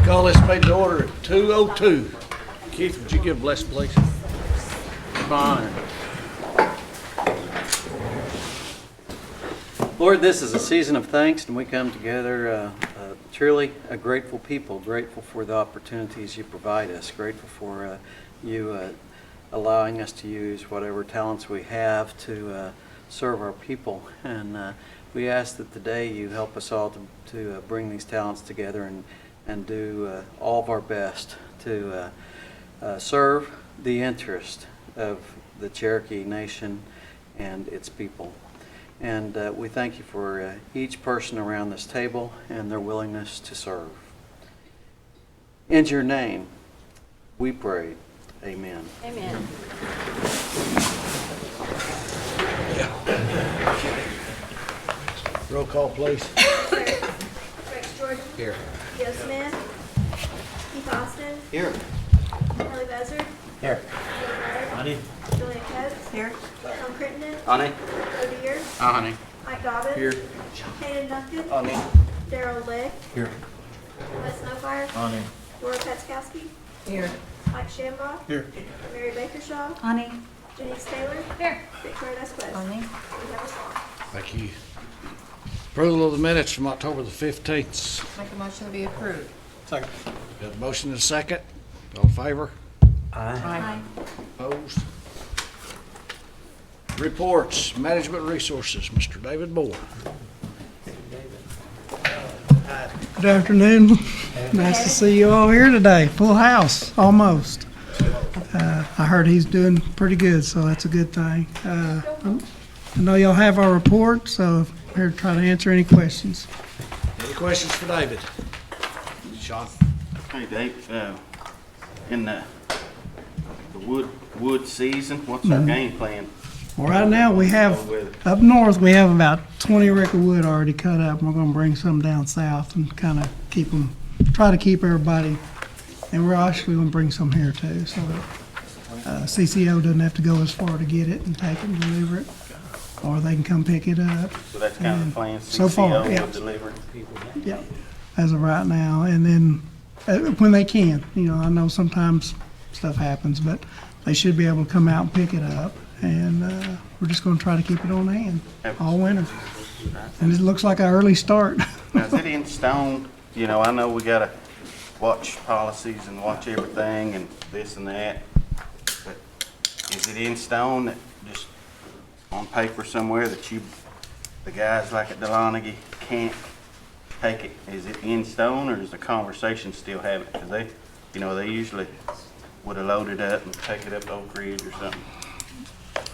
Call this meeting to order at 2:02. Keith, would you give bless, please? Come on. Lord, this is a season of thanks, and we come together truly a grateful people, grateful for the opportunities you provide us, grateful for you allowing us to use whatever talents we have to serve our people. And we ask that today you help us all to bring these talents together and do all of our best to serve the interest of the Cherokee Nation and its people. And we thank you for each person around this table and their willingness to serve. In your name, we pray. Amen. Amen. Roll call, please. Rex Jordan. Here. Joe Smith. Keith Austin. Here. Kelly Buzzard. Here. Joe Blair. Honey. Julian Coates. Here. Tom Crittenden. Honey. Joe Deere. Honey. Mike Dobbins. Here. Hayden Duncan. Honey. Daryl Legg. Here. Wes Snowfire. Honey. Laura Petzkowski. Here. Mike Shambaugh. Here. Mary Bakershaw. Honey. Denise Taylor. Here. Victoria Vasquez. Honey. We have a song. Thank you. Approval of the minutes from October the 15th. Make a motion to be approved. Second. Got a motion and a second. All in favor? Aye. Opposed? Reports, Management Resources, Mr. David Moore. Good afternoon. Nice to see you all here today. Full house, almost. I heard he's doing pretty good, so that's a good thing. I know y'all have our report, so I'm here to try to answer any questions. Any questions for David? Sean? Hey Dave, in the wood season, what's our game plan? Well, right now, we have, up north, we have about 20 rick of wood already cut up. We're gonna bring some down south and kind of keep them, try to keep everybody. And we're actually gonna bring some here too, so that CCO doesn't have to go as far to get it and take it and deliver it. Or they can come pick it up. So that's kind of the plan, So far, CCO yeah. will deliver it? Yeah, as of right now, and then when they can, I know sometimes stuff happens, but they should be able to come out and pick it up, and we're just going to try to keep it on hand all winter. And it looks like an early start. Now, is it in stone? I know we gotta watch policies and watch everything and this and that, but is it in stone that just on paper somewhere that the guys like at Delonaghy can't take it? Is it in stone, or does the conversation still have it? Because they usually would have loaded up and take it up to Oak Ridge or something.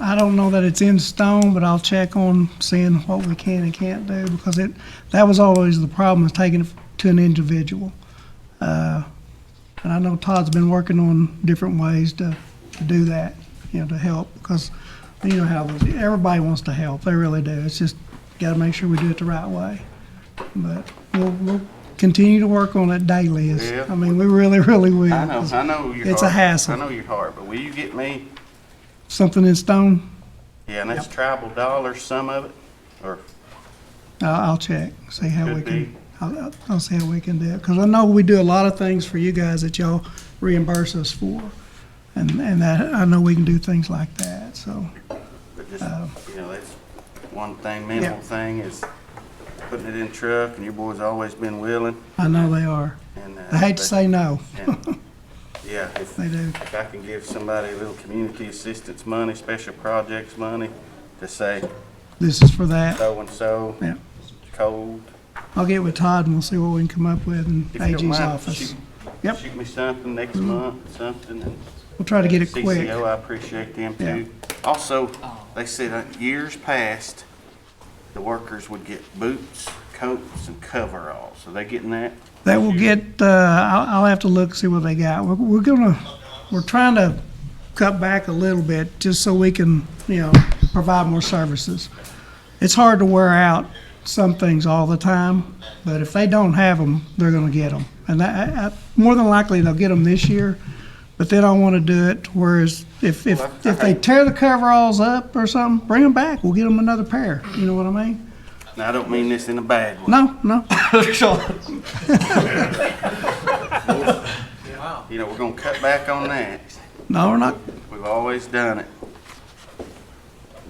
I don't know that it's in stone, but I'll check on seeing what we can and can't do, because that was always the problem, is taking it to an individual. And I know Todd's been working on different ways to do that, to help, because you know how everybody wants to help. They really do. It's just got to make sure we do it the right way. But we'll continue to work on it daily. Yeah. I mean, we really, really will. I know your It's heart. a hassle. I know your heart, but will you get me? Something in stone, Yeah, and that's tribal dollars, some of it, or I'll check, see how we could be. can. I'll see how we can do it, because I know we do a lot of things for you guys that y'all reimburse us for, and that I know we can do things like that. So But just, that's one thing, minimal thing is putting it in the truck, and your boys always been willing. I know they are. And I hate to say no. and, yeah, if They do. I can give somebody a little community assistance money, special projects money, to say This is for that. so and so, Yeah. cold. I'll get with Todd and we'll see what we can come up with in If you don't AG's mind, office. Yep. Shoot me something next month, something. And We'll try to get it quick. CCO, I appreciate them Yeah. too. Also, they said years past, the workers would get boots, coats, and coveralls. So they getting that? That will get, I'll have to look, see what they got. We're trying to cut back a little bit just so we can, provide more services. It's hard to wear out some things all the time, but if they don't have them, they're gonna get them. And more than likely, they'll get them this year, but then I want to do it whereas if they tear the coveralls up or something, bring them back. We'll get them another pair. You know what I mean? Now, I don't mean this in a bad way. No. You know, we're gonna cut back on that. No, we're not, We've always done it.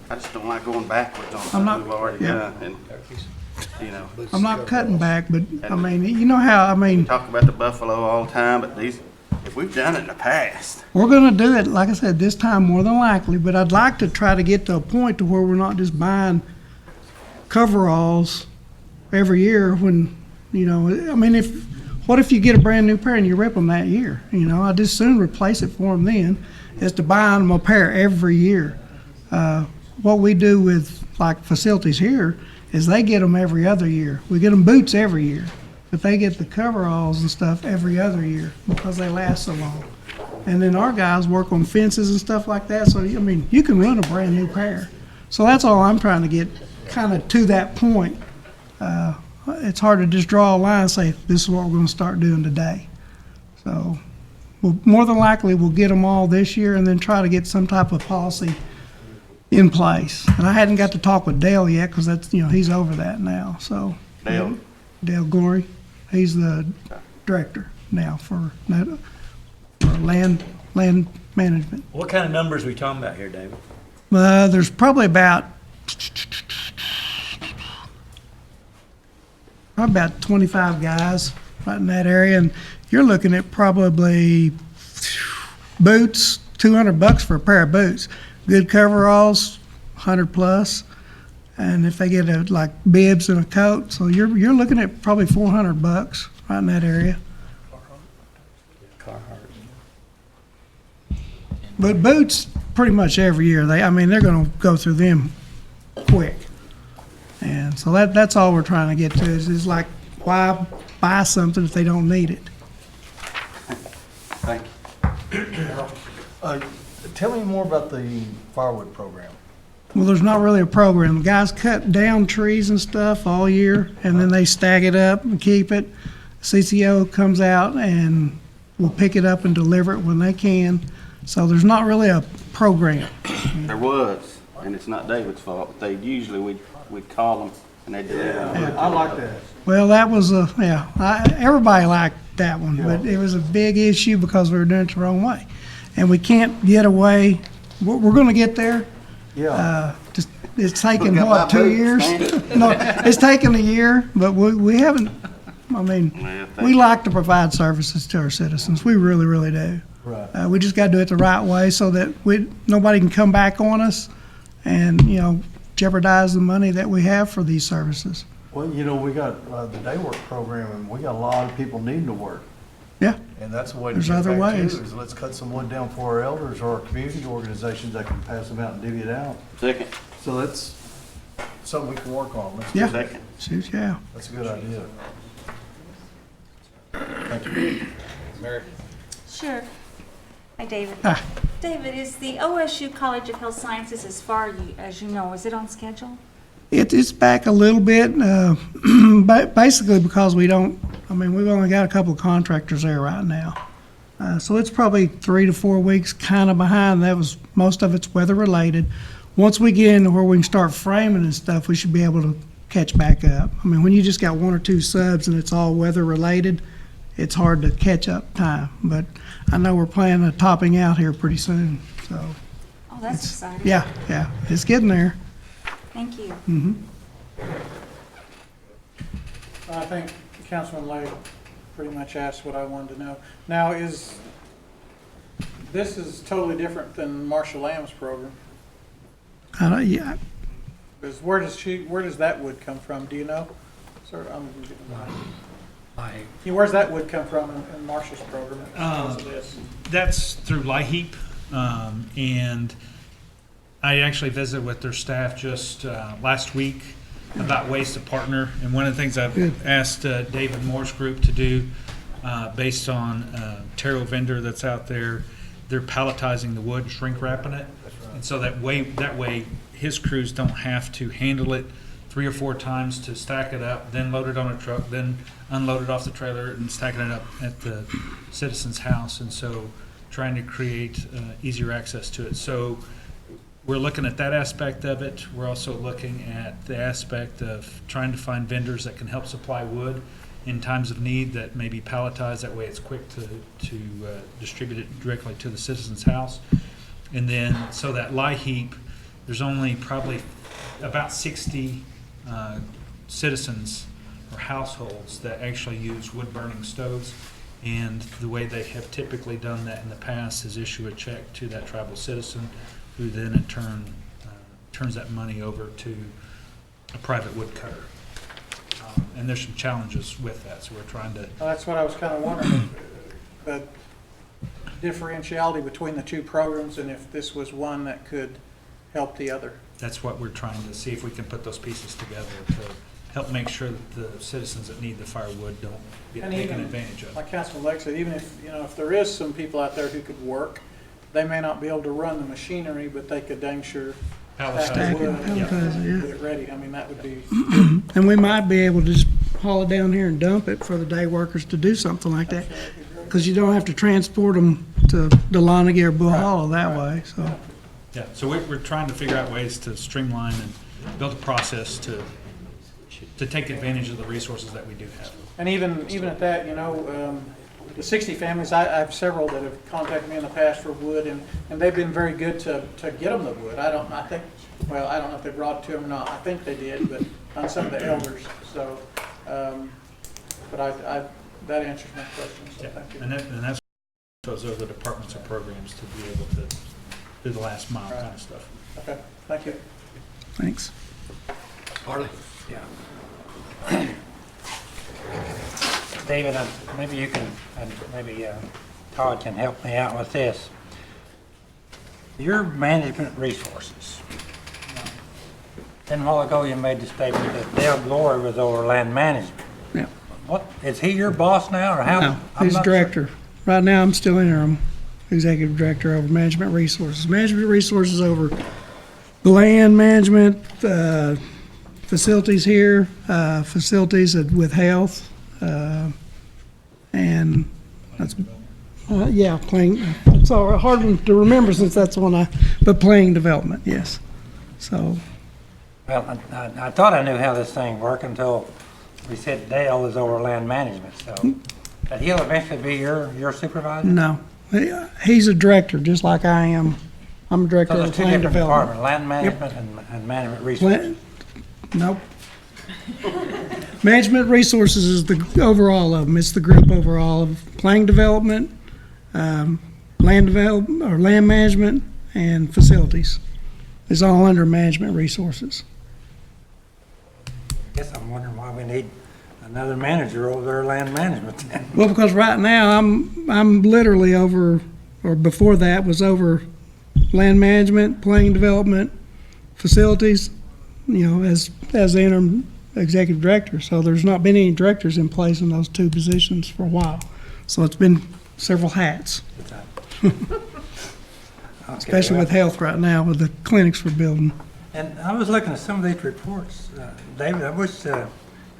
I just don't like going backwards on I'm something not- we've already yeah. done, and, you know, I'm not cutting back, but, I mean, you know how, I mean, talk about the buffalo all the time, but these, if we've done it in the past, we're gonna do it, like I said, this time more than likely, but I'd like to try to get to a point to where we're not just buying coveralls every year when, you know, I mean, what if you get a brand new pair and you rip them that year? You know, I'd just soon replace it for them then, as to buying them a pair every year. What we do with, like, facilities here is they get them every other year. We get them boots every year, but they get the coveralls and stuff every other year because they last so long. And then our guys work on fences and stuff like that, so, I mean, you can run a brand new pair. So that's all I'm trying to get kind of to that point. It's hard to just draw a line and say, this is what we're gonna start doing today. So, more than likely, we'll get them all this year and then try to get some type of policy in place. And I hadn't got to talk with Dale yet, because that's, you know, he's over that now, so. Dale? Dale Glory, he's the director now for land management. What kind of numbers are we talking about here, David? There's probably about 25 guys right in that area, and you're looking at probably boots, $200 for a pair of boots. Good coveralls, 100 plus, and if they get like bibs and a coat, so you're looking at probably $400 right in that area. But boots, pretty much every year, they're gonna go through them quick. And so that's all we're trying to get to is like, why buy something if they don't need it? thank you. Tell me more about the firewood program. Well, there's not really a program. The guys cut down trees and stuff all year, and then they stack it up and keep it. CCO comes out and will pick it up and deliver it when they can. So there's not really a program. There was, and it's not David's fault. They usually, we'd call them, and they'd deliver. I like that. Well, that was everybody liked that one, but it was a big issue because we were doing it the wrong way. And we can't get away, we're gonna get there. Yeah. Just, it's taken, Look at what, my 2 boots, years? man. No, it's taken a year, but we haven't, I mean, Yeah, we like to provide services to our citizens. We really, really do. Right. We just gotta do it the right way so that nobody can come back on us and, you know, jeopardize the money that we have for these services. Well, you know, we got the day work program, and we got a lot of people needing to work. Yeah, And that's a way to There's get other back to, ways. is let's cut some wood down for our elders or our community organizations that can pass them out and divvy it out. Second, So that's something we can work on. Let's do Yeah. that. second. shoot, yeah. That's a good idea. Sure. Hi, David. Hi. David, is the OSU College of Health Sciences, as far as you know, is it on schedule? It's back a little bit, basically because we've only got a couple of contractors there right now. So it's probably 3 to 4 weeks kind of behind. Most of it's weather related. Once we get into where we can start framing and stuff, we should be able to catch back up. I mean, when you just got 1 or 2 subs and it's all weather related, it's hard to catch up time. But I know we're planning on topping out here pretty soon, so, Oh, that's exciting. yeah, it's getting there. Thank you. I think Councilman Lay pretty much asked what I wanted to know. Now, this is totally different than Marshall Lamb's program. Yeah, Because where does that wood come from? Do you know? Sir, where's that wood come from in Marshall's program? As opposed to this? That's through LIHEAP, and I actually visited with their staff just last week about ways to partner. And one of the things I've asked David Moore's group to do, based on Terrell vendor that's out there, they're palletizing the wood, shrink wrapping it, and so that way his crews don't have to handle it 3 or 4 times to stack it up, then load it on a truck, then unload it off the trailer and stacking it up at the citizen's house. And so trying to create easier access to it. So we're looking at that aspect of it. We're also looking at the aspect of trying to find vendors that can help supply wood in times of need that may be palletized. That way it's quick to distribute it directly to the citizen's house. And then, so that lie heap, there's only probably about 60 citizens or households that actually use wood-burning stoves. And the way they have typically done that in the past is issue a check to that tribal citizen, who then in turn turns that money over to a private woodcutter. And there's some challenges with that, so we're trying to. Well, that's what I was kind of wondering, the differentiality between the two programs and if this was one that could help the other. That's what we're trying to see if we can put those pieces together to help make sure that the citizens that need the firewood don't get And taken even, advantage of. like Councilman Lake said, even if, if there is some people out there who could work, they may not be able to run the machinery, but they could dang sure Palletize stack it. the wood Palletize it, yeah. get it ready. I mean, that would be, And we might be able to just haul it down here and dump it for the day workers to do something like that. Because you don't have to transport them to Delonaghy or Bull Hollow that way, so. Yeah, so we're trying to figure out ways to streamline and build a process to take advantage of the resources that we do have. and even at that, the 60 families, I have several that have contacted me in the past for wood, and they've been very good to get them the wood. I don't know if they brought it to them or not. I think they did, but on some of the elders, so, but that answers my question, so thank you. And that's those are the departments and programs to be able to do the last mile kind of stuff. Okay, thank you. Thanks. Harley? David, maybe you can, maybe Todd can help me out with this. Your management resources. Then a while ago you made the statement that Dale Glory was over land management. Yeah. What, is he your boss now, or how? No, I'm he's not sure. director. Right now, I'm still interim executive director over management resources. Management resources over the land management, facilities here, facilities with health, and that's, playing, it's a hard one to remember since that's the one but playing development, yes. So, Well, I thought I knew how this thing worked until we said Dale was over land management, so. But he'll eventually be your supervisor? no, he's a director, just like I am. I'm a director So of there's two planning different development. departments, land management and management resources. Nope. Management resources is the overall of them. It's the group overall of planning development, land development, or land management, and facilities. It's all under management resources. I guess I'm wondering why we need another manager over there, land management then. Well, because right now I'm literally over, or before that was over land management, planning development, facilities, as the interim executive director. So there's not been any directors in place in those two positions for a while. So it's been several hats, especially with health right now with the clinics we're building. And I was looking at some of these reports, David, I wish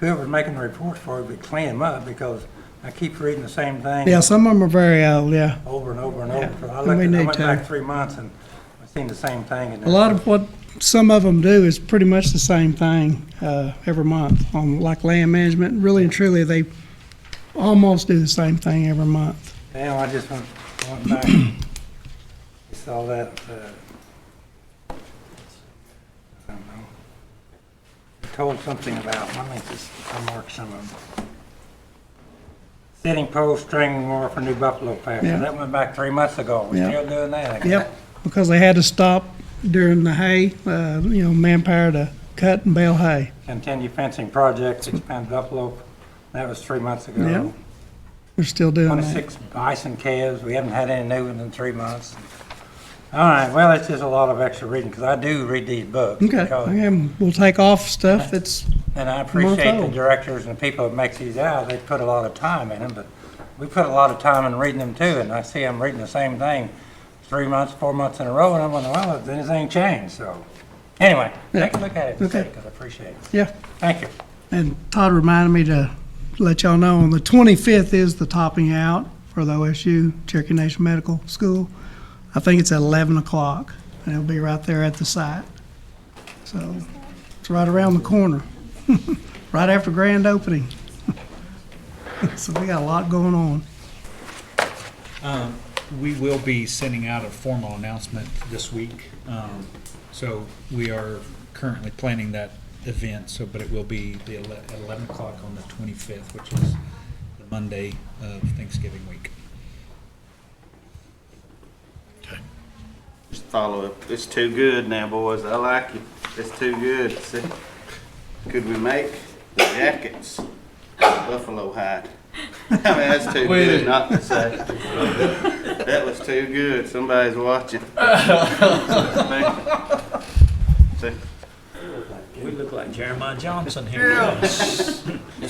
whoever's making the reports for it would clean them up, because I keep reading the same thing. Yeah, some of them are very old, yeah. Over and over and Yeah, over. So I and we need went to. back 3 months and I've seen the same thing. A lot of what some of them do is pretty much the same thing every month on like land management. Really and truly, they almost do the same thing every month. Yeah, I just went back and saw that, I don't know. It told something about, let me just mark some of them. Setting post, stringing more for New Buffalo pasture. Yeah. That went back 3 months ago. We're Yeah. still doing that. Yep, because they had to stop during the hay, manpower to cut and bale hay. Continue fencing projects, expand Buffalo. That was 3 months ago. Yeah. We're still doing that. 26 bison calves. We haven't had any new ones in 3 months. All right, well, it's just a lot of extra reading, because I do read these books. Okay, because- and we'll take off stuff that's, And I appreciate the old. directors and the people that makes these out. They put a lot of time in them, but we put a lot of time in reading them too. And I see them reading the same thing 3 months, 4 months in a row, and I'm wondering, well, has anything changed? So, anyway, Yeah. take a look at it and see, Okay. because I appreciate it. yeah. Thank you. And Todd reminded me to let y'all know on the 25th is the topping out for the OSU Cherokee Nation Medical School. I think it's at 11 o'clock, and it'll be right there at the site. So it's right around the corner, right after grand opening. So we got a lot going on. We will be sending out a formal announcement this week. So we are currently planning that event, but it will be at 11 o'clock on the 25th, which is the Monday of Thanksgiving week. Just follow up. It's too good now, boys. I like it. It's too good. See? Could we make the jackets buffalo hide? I mean, that's too good not to say. That was too good. Somebody's watching. See? We look like Jeremiah Johnson here. Yes,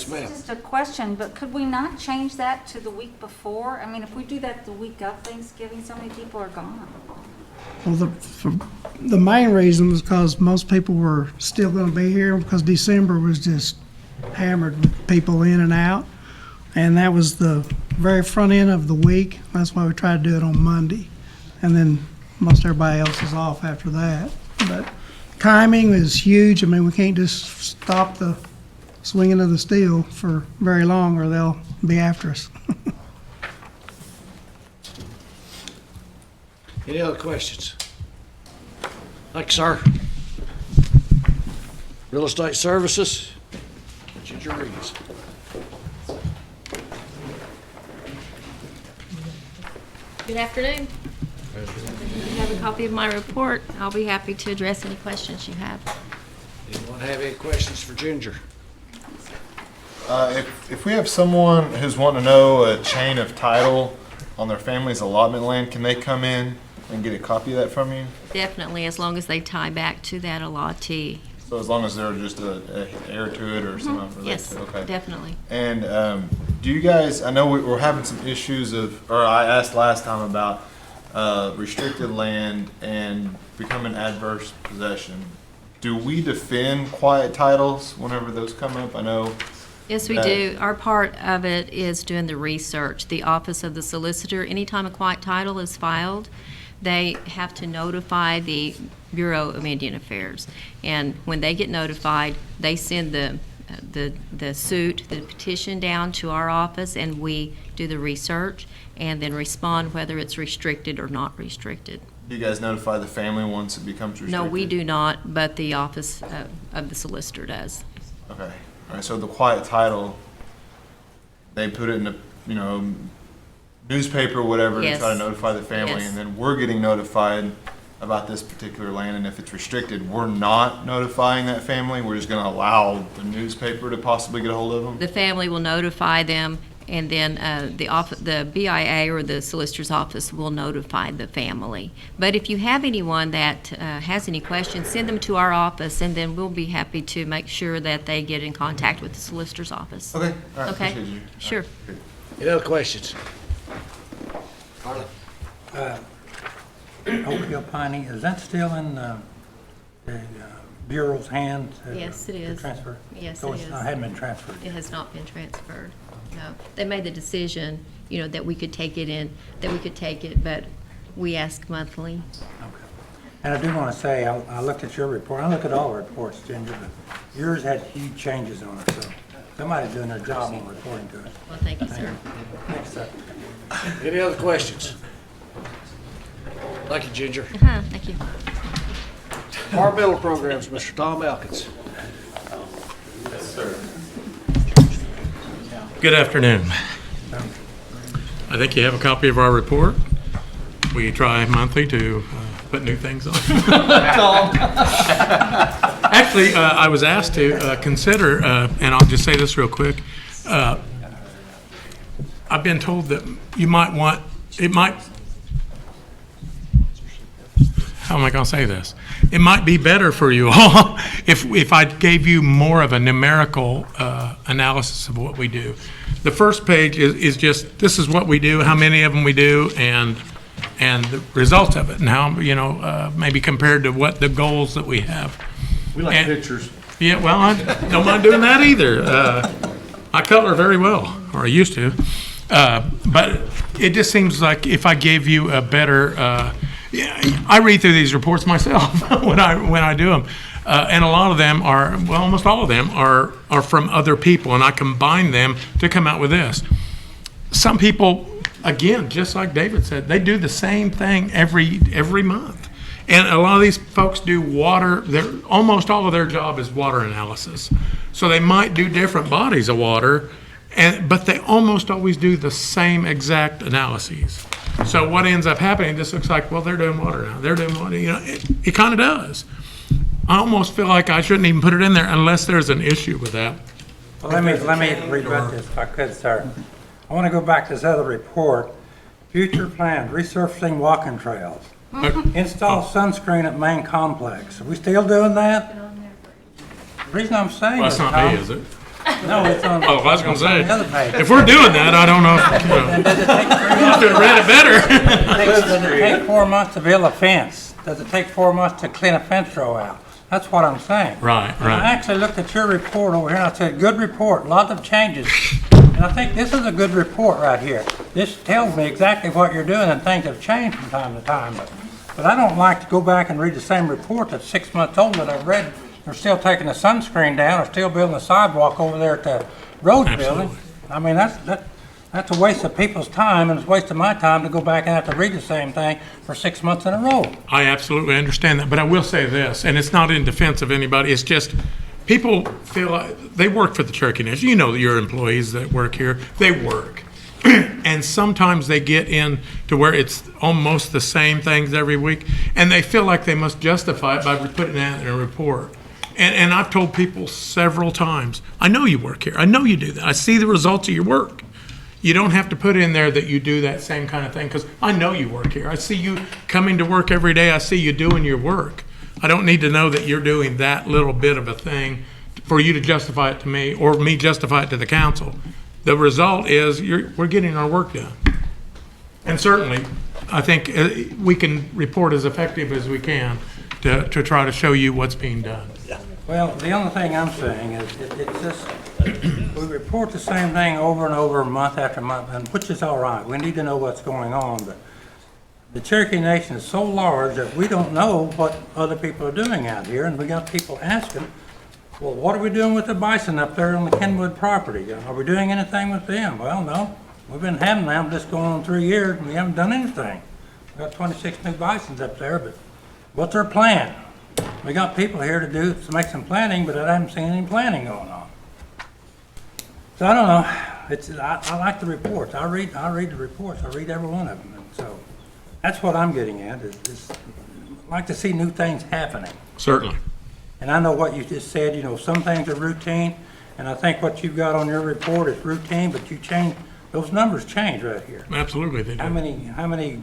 ma'am. Just a question, but could we not change that to the week before? I mean, if we do that the week of Thanksgiving, so many people are gone. Well, the main reason was because most people were still going to be here because December was just hammered with people in and out. And that was the very front end of the week. That's why we tried to do it on Monday. And then most everybody else is off after that. But timing is huge. I mean, we can't just stop the swinging of the steel for very long or they'll be after us. Any other questions? Thank you, sir. Real Estate Services, Ginger Reeves. Good afternoon. You have a copy of my report. I'll be happy to address any questions you have. Anyone have any questions for Ginger? If we have someone who's wanting to know a chain of title on their family's allotment land, can they come in and get a copy of that from you? Definitely, as long as they tie back to that allottee. So as long as they're just a heir to it or something related Yes, to it? Okay. definitely. And do you guys, I know we're having some issues or I asked last time about restricted land and becoming adverse possession. Do we defend quiet titles whenever those come up? I know. Yes, we do. Our part of it is doing the research. The Office of the Solicitor, anytime a quiet title is filed, they have to notify the Bureau of Indian Affairs. And when they get notified, they send the suit, the petition down to our office, and we do the research and then respond whether it's restricted or not restricted. Do you guys notify the family once it becomes restricted? No, we do not, but the Office of the Solicitor does. Okay. All right. So the quiet title, they put it in a newspaper or whatever Yes. to try to notify the family, Yes. and then we're getting notified about this particular land, and if it's restricted, we're not notifying that family. We're just going to allow the newspaper to possibly get a hold of them. The family will notify them, and then the BIA or the solicitor's office will notify the family. But if you have anyone that has any questions, send them to our office, and then we'll be happy to make sure that they get in contact with the solicitor's office. Okay. All right. Okay. Appreciate you. Sure. Any other questions? Oak Hill Piney, is that still in the Bureau's hands? Yes, it is. Transfer? Yes, So it it's is. not, hadn't been transferred? It has not been transferred, no. They made the decision, that we could take it, but we ask monthly. Okay. And I do want to say, I looked at your report, I look at all reports, Ginger, but yours had huge changes on it, so somebody's doing their job on reporting to us. Well, thank you, sir. Thanks, sir. Any other questions? Thank you, Ginger. Thank you. Environmental Programs, Mr. Tom Elkins. Good afternoon. I think you have a copy of our report. We try monthly to put new things on. Actually, I was asked to consider, and I'll just say this real quick. I've been told that how am I going to say this? It might be better for you all if I gave you more of a numerical analysis of what we do. The first page is just, this is what we do, how many of them we do, and the results of it, and how, maybe compared to what the goals that we have. We like pictures. Yeah, well, I don't mind doing that either. I color very well, or I used to. But it just seems like if I gave you a better, I read through these reports myself when I do them. And a lot of them are, well, almost all of them are from other people, and I combine them to come out with this. Some people, again, just like David said, they do the same thing every month. And a lot of these folks do water, almost all of their job is water analysis. So they might do different bodies of water, but they almost always do the same exact analyses. So what ends up happening, this looks like, well, they're doing water now, they're doing water, it kind of does. I almost feel like I shouldn't even put it in there unless there's an issue with that. Well, let me rebut this if I could, sir. I want to go back to this other report. Future plans, resurfacing walking trails. Install sunscreen at main complex. Are we still doing that? The reason I'm saying Well, that's this, not me, Tom- is it? No, it's on. Oh, I was gonna say, on the other page. if we're doing that, I don't know if, And does it take 3 I months? should have read it better. Does it take 4 months to build a fence? Does it take 4 months to clean a fence row out? That's what I'm saying. Right, And right. I actually looked at your report over here and I said, good report, lots of changes. And I think this is a good report right here. This tells me exactly what you're doing, and things have changed from time to time. But I don't like to go back and read the same report that's 6 months old that I've read. They're still taking the sunscreen down, or still building a sidewalk over there at the road building. Absolutely. I mean, that's a waste of people's time, and it's a waste of my time to go back and have to read the same thing for 6 months in a row. I absolutely understand that, but I will say this, and it's not in defense of anybody, it's just, people feel like, they work for the Cherokee Nation. You know, your employees that work here, they work. And sometimes they get in to where it's almost the same things every week, and they feel like they must justify it by putting that in a report. And I've told people several times, I know you work here, I know you do that, I see the results of your work. You don't have to put in there that you do that same kind of thing, because I know you work here. I see you coming to work every day, I see you doing your work. I don't need to know that you're doing that little bit of a thing for you to justify it to me, or me justify it to the council. The result is we're getting our work done. And certainly, I think we can report as effective as we can to try to show you what's being done. Well, the only thing I'm saying is, it's just, we report the same thing over and over, month after month, and which is all right. We need to know what's going on, but the Cherokee Nation is so large that we don't know what other people are doing out here, and we got people asking, well, what are we doing with the bison up there on the Kenwood property? Are we doing anything with them? Well, no. We've been having them just going on 3 years, and we haven't done anything. We got 26 new bisons up there, but what's our plan? We got people here to make some planning, but I haven't seen any planning going on. So I don't know. I like the reports. I read the reports. I read every one of them. And so that's what I'm getting at. Is I like to see new things happening. Certainly. And I know what you just said. You know, some things are routine, and I think what you've got on your report is routine. But you change those numbers. Change right here. Absolutely, they do. How many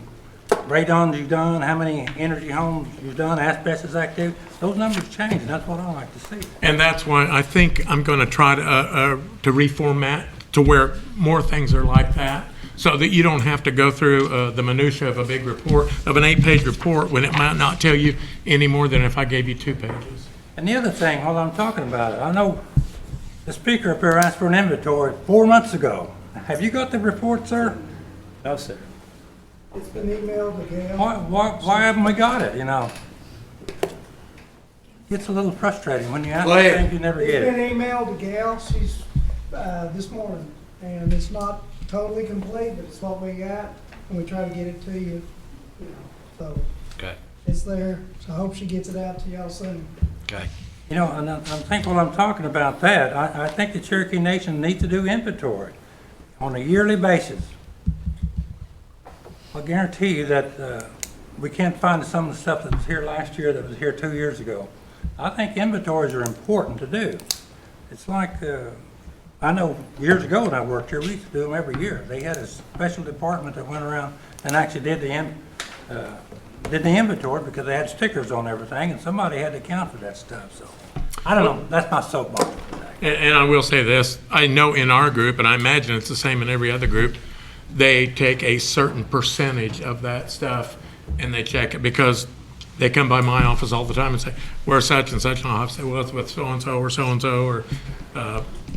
radons you've done, how many energy homes you've done, asbestos activity, those numbers change, and that's what I like to see. And that's why I think I'm going to try to reformat to where more things are like that, so that you don't have to go through the minutia of a big report, of an 8-page report, when it might not tell you any more than if I gave you 2 pages. And the other thing, while I'm talking about it, I know the speaker up here asked for an inventory 4 months ago. Have you got the report, sir? No, sir. It's been emailed again. Why haven't we got it, you know? It's a little frustrating when you ask Go for ahead. things you never get It's it. been emailed to Gail, she's, this morning, and it's not totally complete, but it's what we got, and we try to get it to you, so. Okay. It's there, so I hope she gets it out to y'all soon. Okay. You know, and I think while I'm talking about that, I think the Cherokee Nation needs to do inventory on a yearly basis. I guarantee you that we can't find some of the stuff that was here last year that was here 2 years ago. I think inventories are important to do. It's like, I know years ago when I worked here, we used to do them every year. They had a special department that went around and actually did the inventory because they had stickers on everything, and somebody had to account for that stuff. So I don't know. That's my soapbox today. And I will say this, I know in our group, and I imagine it's the same in every other group, they take a certain percentage of that stuff and they check it, because they come by my office all the time and say, where's such and such? And I'll have to say, well, it's with so-and-so or so-and-so, or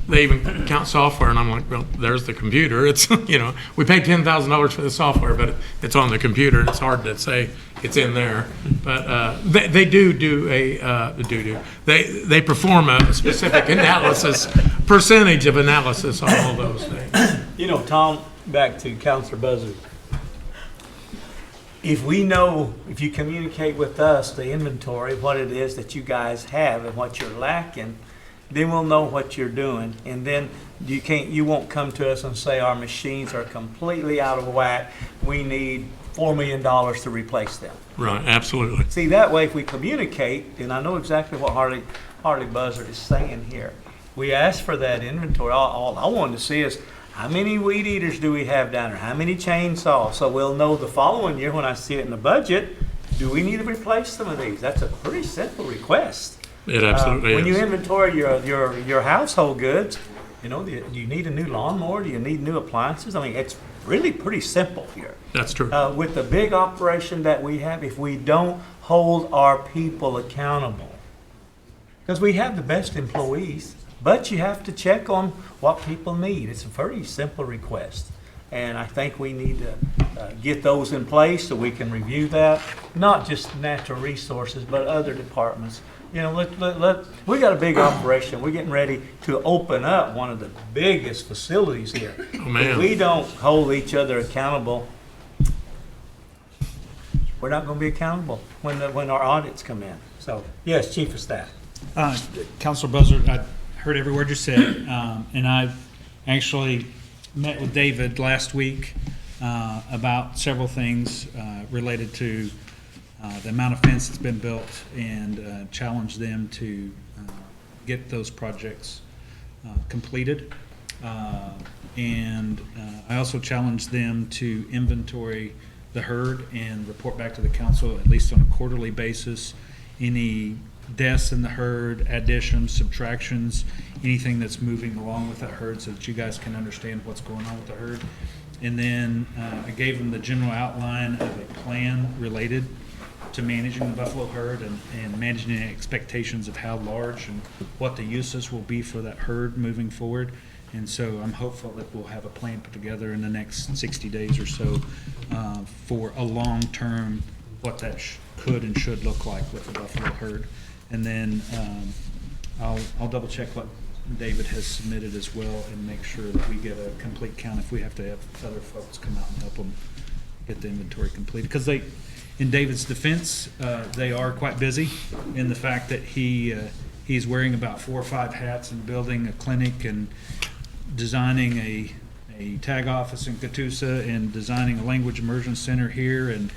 they even count software, and I'm like, well, there's the computer. It's, we paid $10,000 for the software, but it's on the computer, and it's hard to say it's in there. But they they perform a specific analysis, percentage of analysis on all those things. Tom, back to Counselor Buzzard. If you communicate with us the inventory, what it is that you guys have and what you're lacking, then we'll know what you're doing. And then you won't come to us and say our machines are completely out of whack. We need $4 million to replace them. Right, absolutely. See, that way if we communicate, and I know exactly what Harley Buzzard is saying here. We asked for that inventory. All I wanted to see is how many weed eaters do we have down there? How many chainsaws? So we'll know the following year when I see it in the budget, do we need to replace some of these? That's a pretty simple request. It absolutely When is. you inventory your household goods, do you need a new lawnmower? Do you need new appliances? I mean, it's really pretty simple here. That's true. With the big operation that we have, if we don't hold our people accountable, because we have the best employees, but you have to check on what people need. It's a very simple request. And I think we need to get those in place so we can review that, not just natural resources, but other departments. We got a big operation. We're getting ready to open up one of the biggest facilities here. Oh, man. If we don't hold each other accountable, we're not going to be accountable when our audits come in. So, yes, Chief of Staff. Counselor Buzzard, I heard every word you said, and I actually met with David last week about several things related to the amount of fence that's been built, and challenged them to get those projects completed. And I also challenged them to inventory the herd and report back to the council, at least on a quarterly basis, any deaths in the herd, additions, subtractions, anything that's moving along with that herd, so that you guys can understand what's going on with the herd. And then I gave them the general outline of a plan related to managing the buffalo herd and managing the expectations of how large and what the uses will be for that herd moving forward. And so I'm hopeful that we'll have a plan put together in the next 60 days or so for a long-term, what that could and should look like with the buffalo herd. And then I'll double check what David has submitted as well and make sure that we get a complete count if we have to have other folks come out and help them get the inventory completed. Because in David's defense, they are quite busy in the fact that he's wearing about 4 or 5 hats and building a clinic and designing a tag office in Catoosa and designing a language immersion center here and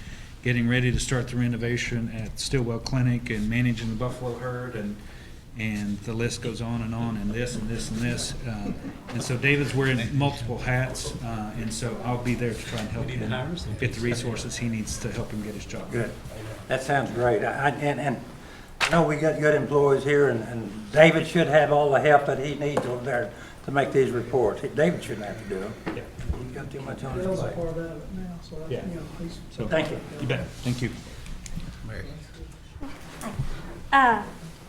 getting ready to start the renovation at Stillwell Clinic and managing the buffalo herd and the list goes on and this and this and this. And so David's wearing multiple hats, and so I'll be there to try and help him get the resources he needs to help him get his job. Good. That sounds great. And I know we got good employees here, and David should have all the help that he needs over there to make these reports. David shouldn't have to do them. Yeah. He's got too much on his Bill's a plate. part of it now, so, Yeah. he's. So, Thank you. You bet. Thank you.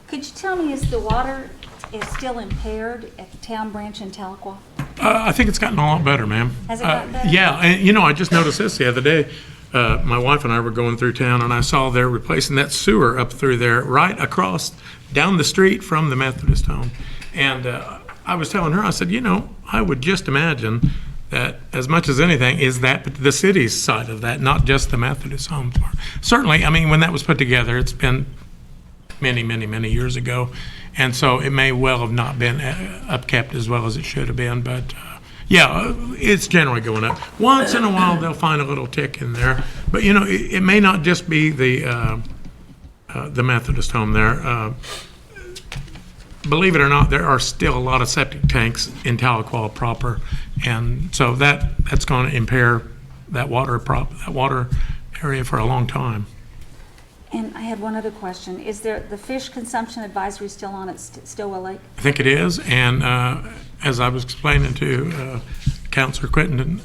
Could you tell me, is the water is still impaired at the town branch in Tahlequah? I think it's gotten a lot better, ma'am. Has it gotten better? Yeah, and I just noticed this the other day. My wife and I were going through town, and I saw they're replacing that sewer up through there, right across, down the street from the Methodist home. And I was telling her, I said, I would just imagine that as much as anything is that the city's side of that, not just the Methodist home. Certainly, I mean, when that was put together, it's been many, many, many years ago. And so it may well have not been upkept as well as it should have been. But yeah, it's generally going up. Once in a while, they'll find a little tick in there. But, it may not just be the Methodist home there. Believe it or not, there are still a lot of septic tanks in Tahlequah proper. And so that's going to impair that water area for a long time. And I had one other question. Is there the fish consumption advisory still on at Stillwell Lake? I think it is, and as I was explaining to Councilor Quinton,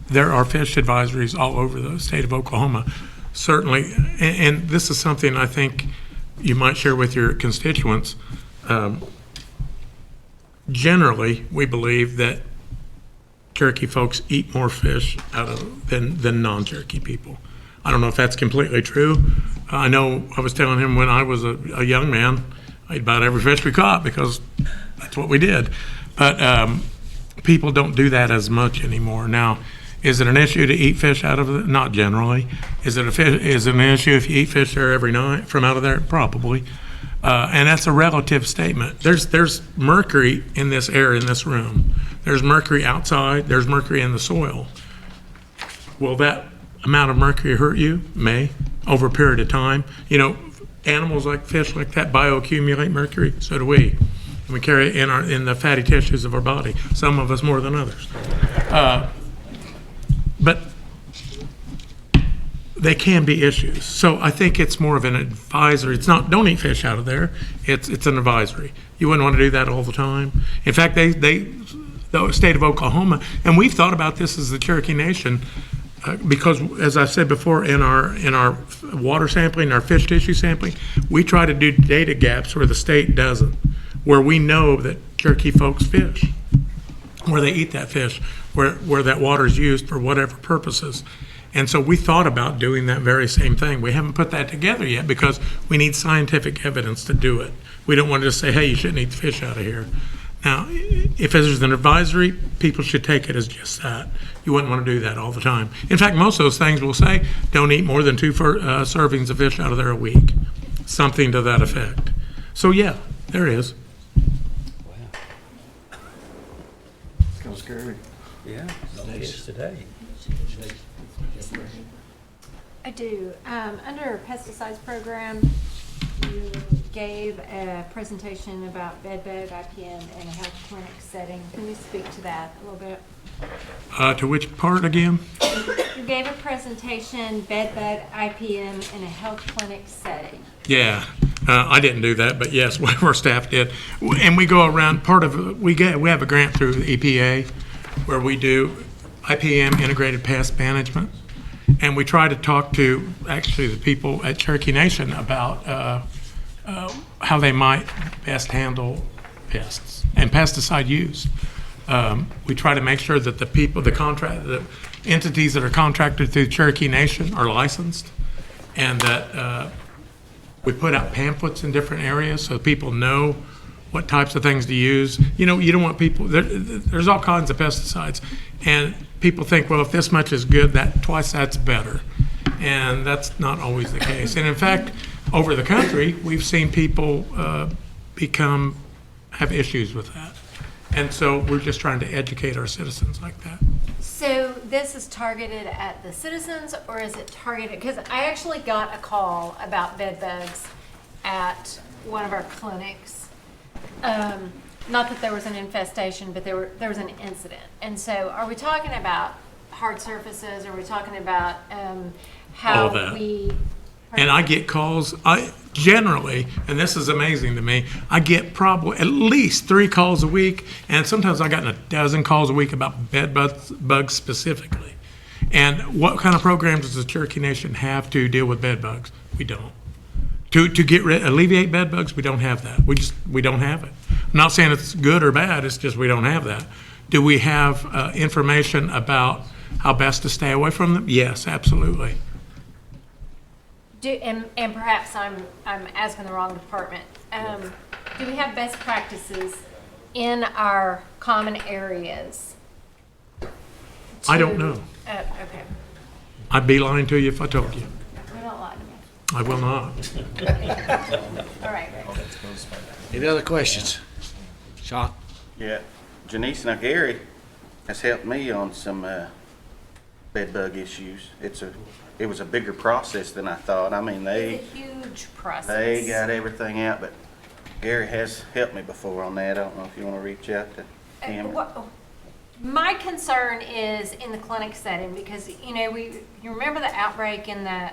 there are fish advisories all over the state of Oklahoma certainly, and this is something I think you might share with your constituents. Generally, we believe that Cherokee folks eat more fish than non-Cherokee people. I don't know if that's completely true. I know I was telling him when I was a young man, I ate about every fish we caught because that's what we did. But people don't do that as much anymore. Now, is it an issue to eat fish out of it? Not generally. Is it an issue if you eat fish there every night from out of there? Probably. And that's a relative statement. There's mercury in this air in this room. There's mercury outside. There's mercury in the soil. Will that amount of mercury hurt you? May, over a period of time. You know, animals like fish like that bioaccumulate mercury. So do we. And we carry it in the fatty tissues of our body. Some of us more than others. But they can be issues. So I think it's more of an advisory. It's not, don't eat fish out of there. It's an advisory. You wouldn't want to do that all the time. In fact, the state of Oklahoma, and we've thought about this as the Cherokee Nation, because as I said before, in our water sampling, our fish tissue sampling, we try to do data gaps where the state doesn't, where we know that Cherokee folks fish, where they eat that fish, where that water is used for whatever purposes. And so we thought about doing that very same thing. We haven't put that together yet because we need scientific evidence to do it. We don't want to just say, hey, you shouldn't eat the fish out of here. Now, if there's an advisory, people should take it as just that. You wouldn't want to do that all the time. In fact, most of those things will say, don't eat more than 2 servings of fish out of there a week. Something to that effect. So yeah, there is. It's kind of scary. Yeah, kids today. I do. Under pesticides program, you gave a presentation about bedbug, IPM, and a health clinic setting. Can you speak to that a little bit? To which part again? You gave a presentation, bedbug, IPM, in a health clinic setting. Yeah, I didn't do that, but yes, one of our staff did. And we go around, we have a grant through the EPA where we do IPM, integrated pest management. And we try to talk to actually the people at Cherokee Nation about how they might best handle pests and pesticide use. We try to make sure that the entities that are contracted through Cherokee Nation are licensed, and that we put out pamphlets in different areas so people know what types of things to use. You know, you don't want people, there's all kinds of pesticides, and people think, well, if this much is good, twice that's better. And that's not always the case. And in fact, over the country, we've seen people have issues with that. And so we're just trying to educate our citizens like that. So this is targeted at the citizens, or is it targeted, because I actually got a call about bed bugs at one of our clinics. Not that there was an infestation, but there was an incident. And so are we talking about hard surfaces? Are we talking about how All that. we... And I get calls, generally, and this is amazing to me, I get probably at least 3 calls a week, and sometimes I've gotten a dozen calls a week about bed bugs specifically. And what kind of programs does the Cherokee Nation have to deal with bed bugs? We don't. To alleviate bed bugs, we don't have that. We don't have it. I'm not saying it's good or bad, it's just we don't have that. Do we have information about how best to stay away from them? Yes, absolutely. And perhaps I'm asking the wrong department. Do we have best practices in our common areas? I don't know. Okay. I'd be lying to you if I told you. Well, don't lie to me. I will not. All right. Any other questions? Sean? Yeah, Janice, now Gary has helped me on some bed bug issues. It was a bigger process than I thought. I mean, It's a huge process. they got everything out, but Gary has helped me before on that. I don't know if you want to reach out to him. My concern is in the clinic setting because, you remember the outbreak in the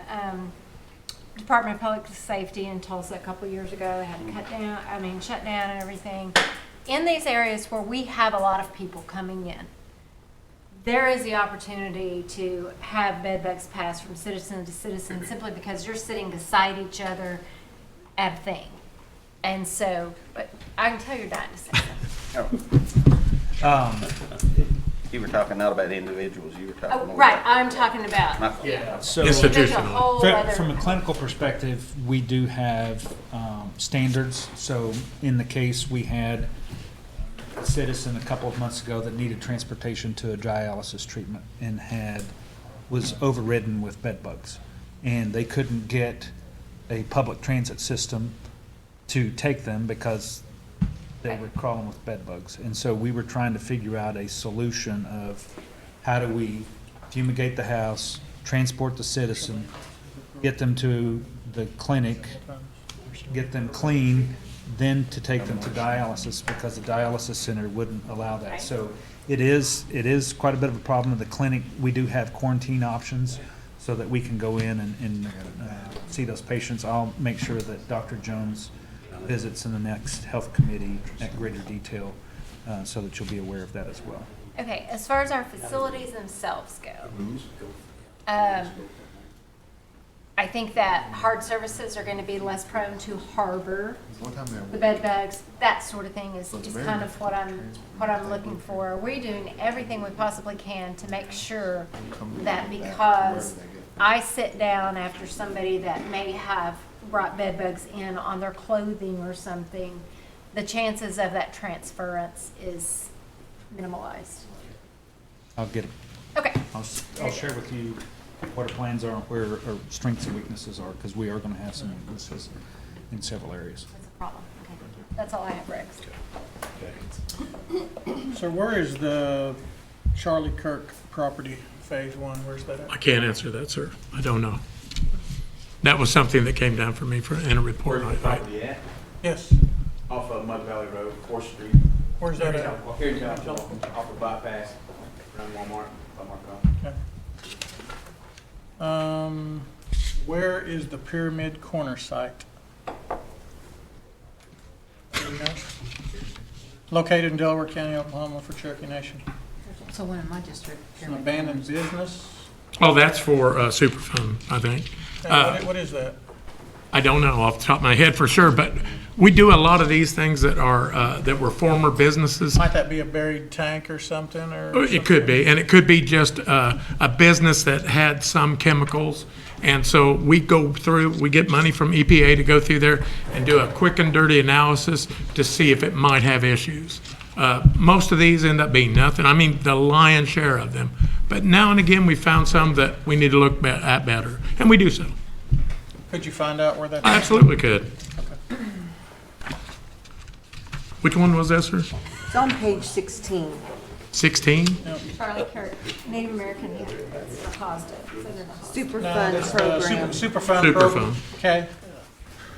Department of Public Safety in Tulsa a couple years ago. They had to shut down and everything. In these areas where we have a lot of people coming in, there is the opportunity to have bed bugs pass from citizen to citizen simply because you're sitting beside each other at a thing. And so, but I can tell you're dying to say something. You were talking not about individuals, you were talking Oh, more right, about. I'm talking about. So There's a whole other- from a clinical perspective, we do have standards. So in the case, we had a citizen a couple of months ago that needed transportation to a dialysis treatment and was overridden with bed bugs. And they couldn't get a public transit system to take them because they were crawling with bed bugs. And so we were trying to figure out a solution of how do we fumigate the house, transport the citizen, get them to the clinic, get them clean, then to take them to dialysis because the dialysis center wouldn't allow that. So it is quite a bit of a problem. At the clinic, we do have quarantine options so that we can go in and see those patients. I'll make sure that Dr. Jones visits in the next health committee at greater detail so that you'll be aware of that as well. Okay, as far as our facilities themselves go, I think that hard surfaces are going to be less prone to harbor the bed bugs. That sort of thing is kind of what I'm looking for. Are we doing everything we possibly can to make sure that because I sit down after somebody that may have brought bed bugs in on their clothing or something, the chances of that transference is minimalized? I'll get it. Okay. I'll share with you what our plans are, where our strengths and weaknesses are, because we are going to have some weaknesses in several areas. That's a problem. Okay. That's all I have, Rex. So where is the Charlie Kirk property, phase one? Where's that at? I can't answer that, sir. I don't know. That was something that came down for me in a report. Where's the property at? Yes. Off of Mud Valley Road, 4th Street. Where's that at? Here in town, off of bypass, around Walmart, Okay. Where is the Pyramid Corner site? Do you know? Located in Delaware County, Oklahoma for Cherokee Nation. So one in my district. It's an abandoned business. Oh, that's for Superfund, I think. What is that? I don't know off the top of my head for sure, but we do a lot of these things that are that were former businesses. Might that be a buried tank or something? It could be, and it could be just a business that had some chemicals. And so we go through, we get money from EPA to go through there and do a quick and dirty analysis to see if it might have issues. Most of these end up being nothing. I mean, the lion's share of them. But now and again, we found some that we need to look at better, and we do so. Could you find out where that is? I absolutely could. Which one was that, sir? It's on page 16. 16? Charlie Kirk, Native American caused it. So they're not. Superfund program. Superfund program. Superfund. Okay.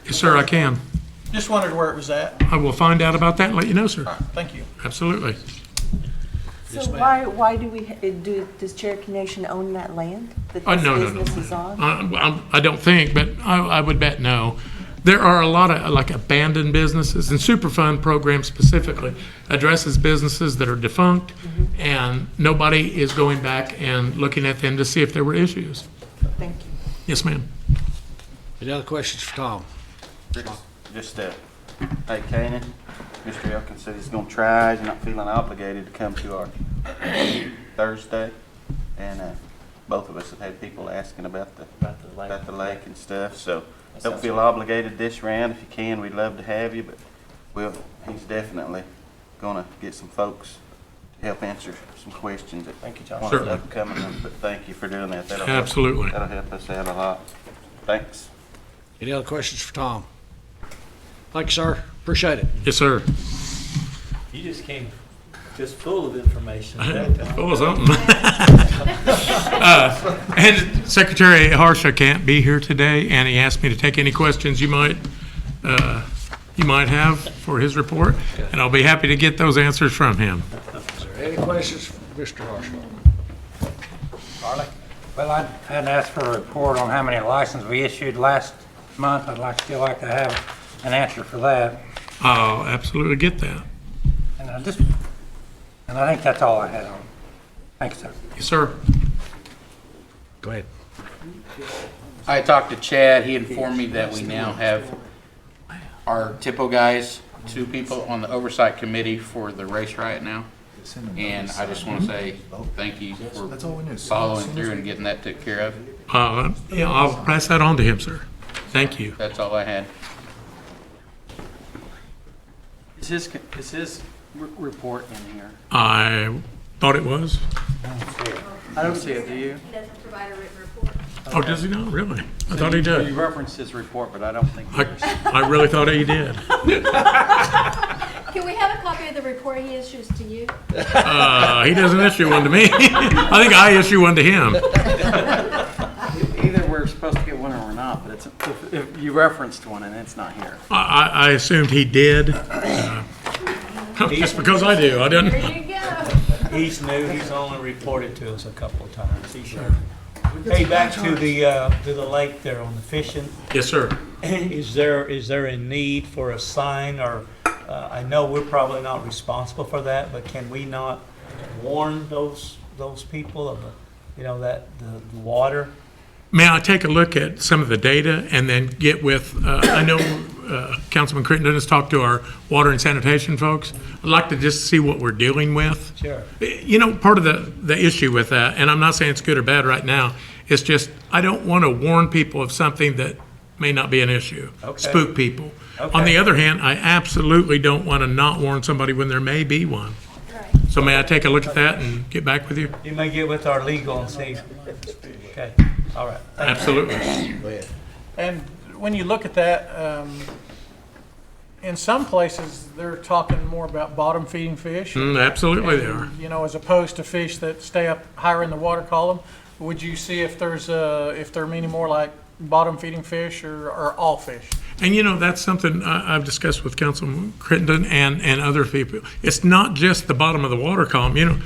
Yes, sir, I can. Just wondered where it was at. I will find out about that and let you know, sir. All right, thank you. Absolutely. So why does Cherokee Nation own that land that this No. business is on? I don't think, but I would bet no. There are a lot of like abandoned businesses, and Superfund program specifically addresses businesses that are defunct, and nobody is going back and looking at them to see if there were issues. Thank you. Yes, ma'am. Any other questions for Tom? Just, hey, Kanan, Mr. Elkins said he's gonna try, he's not feeling obligated to come to our Thursday. And, both of us have had people asking about the lake and stuff, so don't feel obligated this round. If you can, we'd love to have you, but he's definitely gonna get some folks to help answer some questions that Thank you, John. want to coming up, but thank you for doing that. Absolutely. That'll help us out a lot. Thanks. Any other questions for Tom? Thank you, sir. Appreciate it. Yes, sir. You just came just full of information. Full of something. And Secretary Harsha can't be here today, and he asked me to take any questions you might have for his report, and I'll be happy to get those answers from him. Is there any questions for Mr. Harshman? Charlie? Well, I hadn't asked for a report on how many licenses we issued last month. I'd still like to have an answer for that. I'll absolutely get that. And I think that's all I had on Thanks, sir. Yes, sir. Go ahead. I talked to Chad. He informed me that we now have our TIPO guys, 2 people on the oversight committee for the race riot now. And I just want to say thank you for following through and getting that taken care of. Yeah, I'll pass that on to him, sir. Thank you. That's all I had. Is his report in here? I thought it was. I don't see it, do you? He doesn't provide a written report. Oh, does he not? Really? I thought he did. You referenced his report, but I don't think he does. I really thought he did. Can we have a copy of the report he issues to you? He doesn't issue one to me. I think I issue one to him. Either we're supposed to get one or we're not, but it's, if you referenced one and it's not here. I assumed he did. Just because I do. I didn't. There you go. He's new, he's only reported to us a couple of times. He's sure. Hey, back to the lake there on the fishing. Yes, sir. Is there a need for a sign, or I know we're probably not responsible for that, but can we not warn those people of the water? May I take a look at some of the data and then get with, I know Councilman Crittenden has talked to our water and sanitation folks. I'd like to just see what we're dealing with. Sure. You know, part of the issue with that, and I'm not saying it's good or bad right now, it's just I don't want to warn people of something that may not be an issue. Okay. Spook people. Okay. On the other hand, I absolutely don't want to not warn somebody when there may be one. So may I take a look at that and get back with you? You may get with our legal and see. Okay, all right. Thank you. Absolutely. Go ahead. And when you look at that, in some places, they're talking more about bottom feeding fish. Absolutely they are. And, you know, as opposed to fish that stay up higher in the water column. Would you see if they're meaning more like bottom feeding fish or all fish? And you know, that's something I've discussed with Councilman Crittenden and other people. It's not just the bottom of the water column. You know,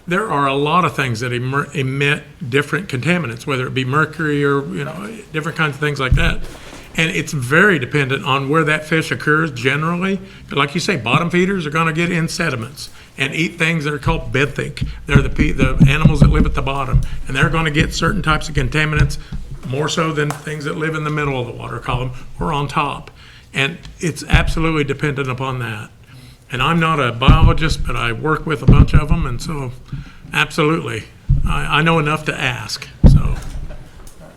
there are a lot of things that emit different contaminants, whether it be mercury or, you know, different kinds of things like that. And it's very dependent on where that fish occurs generally. Like you say, bottom feeders are going to get in sediments and eat things that are called benthic. They're the animals that live at the bottom. And they're going to get certain types of contaminants more so than things that live in the middle of the water column or on top. And it's absolutely dependent upon that. And I'm not a biologist, but I work with a bunch of them, and so absolutely, I know enough to ask. So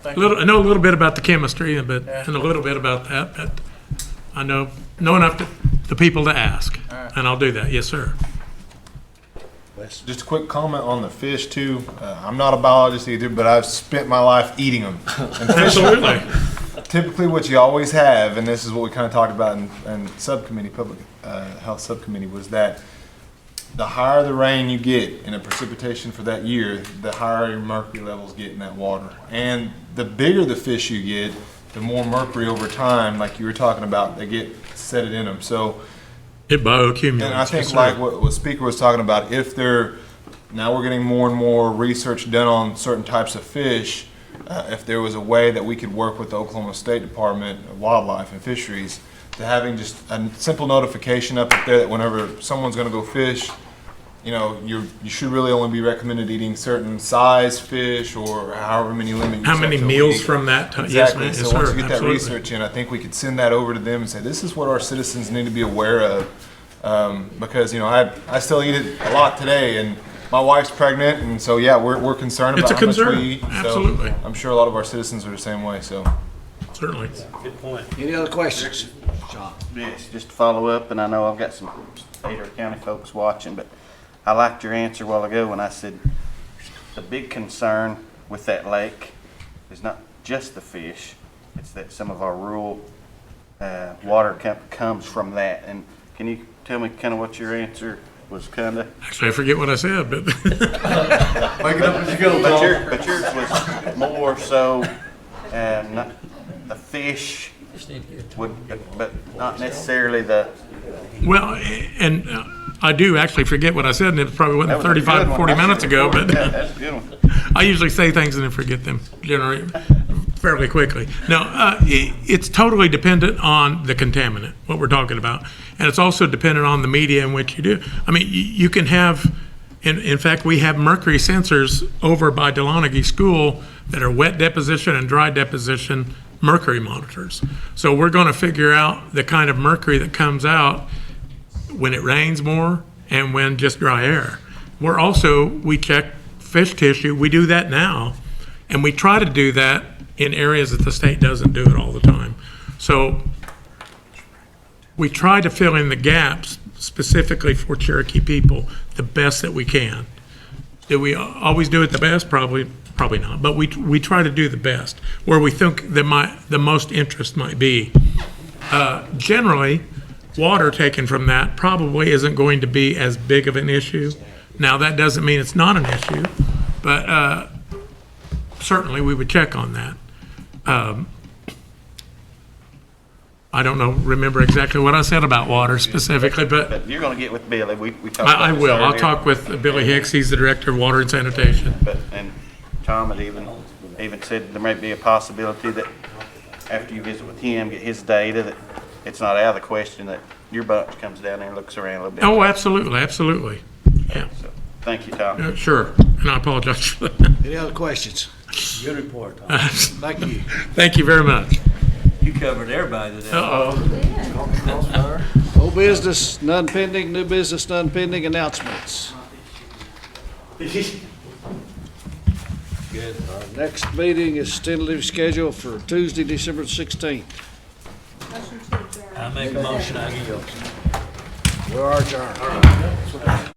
I know a little bit about the chemistry, and a little bit about that, but I know enough the people to ask, and I'll do that. Yes, sir. Just a quick comment on the fish too. I'm not a biologist either, but I've spent my life eating them. And Absolutely. Typically what you always have, and this is what we kind of talked about in subcommittee, public health subcommittee, was that the higher the rain you get in a precipitation for that year, the higher your mercury levels get in that water. And the bigger the fish you get, the more mercury over time, like you were talking about, they get set it in them. So it bioaccumulates. And I think like what the speaker was talking about, now we're getting more and more research done on certain types of fish. If there was a way that we could work with the Oklahoma State Department of Wildlife and Fisheries to having just a simple notification up there that whenever someone's going to go fish, you know, you should really only be recommended eating certain size fish or however many limit. How many meals from that? Exactly. Yes, so once you get that research in, I think we could send that over to them and say, this is what our citizens need to be aware of. Because, you know, I still eat it a lot today, and my wife's pregnant, and so yeah, we're concerned about how much we eat. Absolutely. So I'm sure a lot of our citizens are the same way. So certainly. Good point. Any other questions? Sean? Yes, just to follow up, and I know I've got some state or county folks watching, but I liked your answer a while ago when I said the big concern with that lake is not just the fish, it's that some of our rural water comes from that. And can you tell me kind of what your answer was kind of? Actually, I forget what I said, but. Make it up as you go, but yours was more so not the fish would, but not necessarily the. Well, and I do actually forget what I said, and it probably wasn't 35, 40 minutes ago, but That's a good one. I usually say things and then forget them generally fairly quickly. Now, it's totally dependent on the contaminant, what we're talking about. And it's also dependent on the media in which you do. I mean, you can have In fact, we have mercury sensors over by Delonaghy School that are wet deposition and dry deposition mercury monitors. So we're going to figure out the kind of mercury that comes out when it rains more and when just dry air. We check fish tissue. We do that now, and we try to do that in areas that the state doesn't do it all the time. So we try to fill in the gaps specifically for Cherokee people the best that we can. Do we always do it the best? Probably not. But we try to do the best where we think the most interest might be. Generally, water taken from that probably isn't going to be as big of an issue. Now, that doesn't mean it's not an issue, but certainly we would check on that. I don't remember exactly what I said about water specifically, but You're going to get with Billy. We talked about I this will. I'll earlier. talk with Billy Hicks. He's the director of water and sanitation. And Tom had even said there might be a possibility that after you visit with him, get his data, that it's not out of the question that your bunch comes down there and looks around a little bit. Oh, absolutely. Yeah. So, thank you, Tom. Sure. And I apologize for that. Any other questions? Good report, Tom. Thank you. Thank you very much. You covered everybody today. Uh-oh. Old business, none pending. New business, none pending. Announcements. Good. Our next meeting is tentatively scheduled for Tuesday, December 16th. I make a motion, I yield. We are adjourned.